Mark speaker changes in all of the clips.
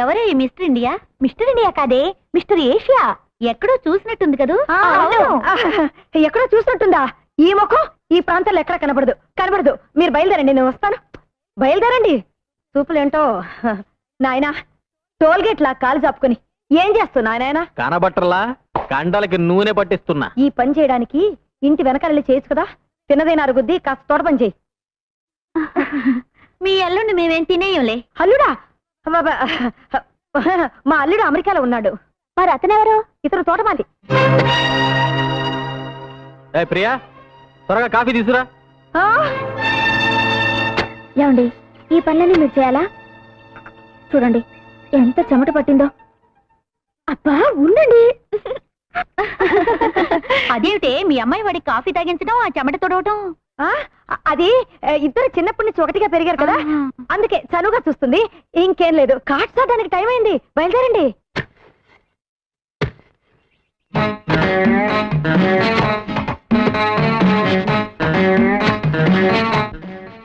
Speaker 1: ఎవరే ఈ mister India? Mister India కాదే, మిస్టర్ ఏషియా. ఎక్కడో చూసినట్టుంది కదూ?
Speaker 2: ఎక్కడో చూసినట్టుందా? ఈ ముఖం ఈ ప్రాంతాల్లో ఎక్కడ కనబడదు. మీరు బయలుదేరండి, నేను వస్తాను. బయలుదేరండి. చూపులేంటో నాయనా, టోల్గేట్ లా కాలు చాపుకొని ఏం చేస్తున్నా నాయనా?
Speaker 3: కనబట్టర్లా కండలకి నూనె పట్టిస్తున్నా.
Speaker 2: ఈ పని చేయడానికి ఇంటి వెనకాల చేయొచ్చు కదా. తిన్నదైనా అరుగుద్ది, కాస్త తోట పని చేయి.
Speaker 1: మీ అల్లుండి మేమేం తినేయంలే.
Speaker 2: అల్లుడా? మా అల్లుడు అమెరికాలో ఉన్నాడు.
Speaker 1: మరి అతనెవరు?
Speaker 2: ఇతను తోటమాలి.
Speaker 3: ప్రియా, త్వరగా కాఫీ తీసురా.
Speaker 1: ఏమండి, ఈ పనులన్నీ మీరు చేయాలా? చూడండి ఎంత చెమట పట్టిందో. అబ్బా ఉండండి. అదేమిటే మీ అమ్మాయి వాడికి కాఫీ తాగించడం, ఆ చెమట తొడవటం?
Speaker 2: అది ఇద్దరు చిన్నప్పటి నుంచి ఒకటిగా పెరిగారు కదా, అందుకే చనువుగా చూస్తుంది. ఇంకేం లేదు. కార్డ్స్ ఆడడానికి టైం అయింది, బయలుదేరండి.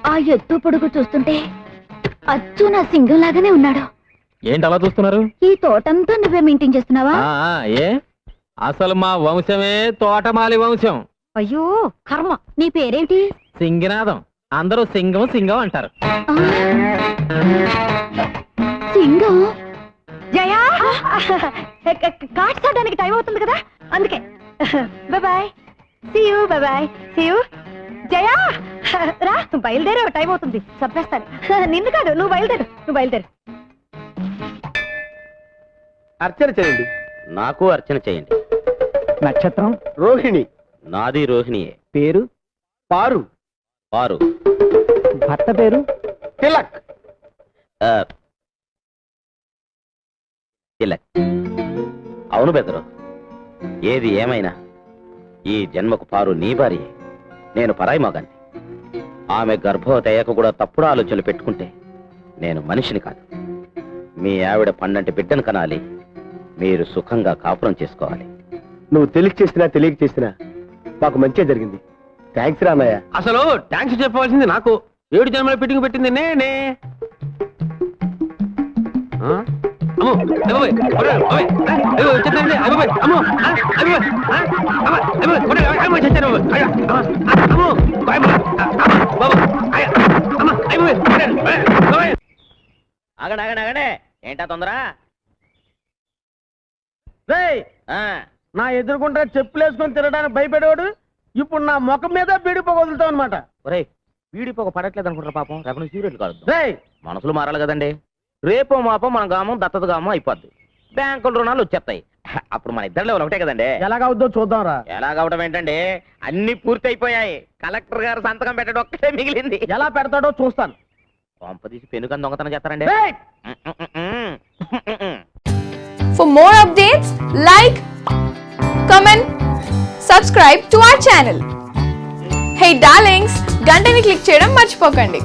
Speaker 1: ఆ ఎత్తు పొడుగు చూస్తుంటే అచ్చు నా సింగం లాగానే ఉన్నాడు.
Speaker 3: ఏంటి అలా చూస్తున్నారు?
Speaker 1: ఈ తోటంతా నువ్వే మెయింటైన్ చేస్తున్నావా?
Speaker 3: ఏ అసలు మా వంశమే తోటమాలి వంశం.
Speaker 2: అయ్యో కర్మ.
Speaker 1: నీ పేరేంటి?
Speaker 3: సింగనాథం. అందరూ సింగం సింగం అంటారు.
Speaker 1: సింగం?
Speaker 2: జయా, కార్డ్స్ ఆడడానికి టైం అవుతుంది కదా, అందుకే. Bye. See you. Bye. See you. Jaya రా, బయలుదేరే టైం అవుతుంది. చంపేస్తాను. నిన్ను కాదు, నువ్వు బయలుదేరు.
Speaker 4: అర్చన చేయండి.
Speaker 3: నాకు అర్చన చేయండి.
Speaker 4: నక్షత్రం రోహిణి.
Speaker 3: నాది రోహిణియే.
Speaker 4: పేరు పారు.
Speaker 3: పారు.
Speaker 4: భర్త పేరు తిలక్.
Speaker 3: తిలక్. అవును బెదరు, ఏది ఏమైనా ఈ జన్మకు పారు నీ భార్యే. నేను పరాయి మగాన్ని. ఆమె గర్భవతి అయ్యాక కూడా తప్పుడు ఆలోచనలు పెట్టుకుంటే నేను మనిషిని కాదు. మీ ఆవిడ పన్నంటి బిడ్డను కనాలి, మీరు సుఖంగా కాపురం చేసుకోవాలి.
Speaker 4: నువ్వు తెలిసి చేసినా తెలియక చేసినా మాకు మంచిగా జరిగింది. థ్యాంక్స్ రా అన్నయ్య.
Speaker 3: అసలు థ్యాంక్స్ చెప్పవలసింది నాకు. 7 జన్మల పిట్టింగ్ పెట్టింది నేనే. ఆగండి, ఏంటా తొందర?
Speaker 4: నా ఎదురుకుంటా చెప్పులేసుకొని తిరగడానికి భయపడేవాడు ఇప్పుడు నా ముఖం మీద బీడిపోక వదులుతావు అనమాట.
Speaker 3: ఒరే, వీడిపోక పడట్లేదు అనుకుంటారు పాపం. రేపు నుంచి సీరియల్ కాదు. మనసులు మారాలి కదండి. రేపో మాపో మన గామం దత్తత గామం అయిపోద్ది. బ్యాంకుల రుణాలు వచ్చేస్తాయి. అప్పుడు మన ఇద్దరు లెవెల్ ఒకటే కదండి.
Speaker 4: ఎలాగవుద్దో చూద్దాం రా.
Speaker 3: ఎలాగవడం ఏంటండి, అన్ని పూర్తి అయిపోయాయి. కలెక్టర్ గారు సంతకం పెట్టడం ఒక్కటే మిగిలింది.
Speaker 4: ఎలా పెడతాడో చూస్తాను.
Speaker 3: పంపదీసి పెనుకని దొంగతనం చేస్తారండి.
Speaker 5: For more updates, like, comment, subscribe to our channel. Hey darlings, గంటని click చేయడం మర్చిపోకండి.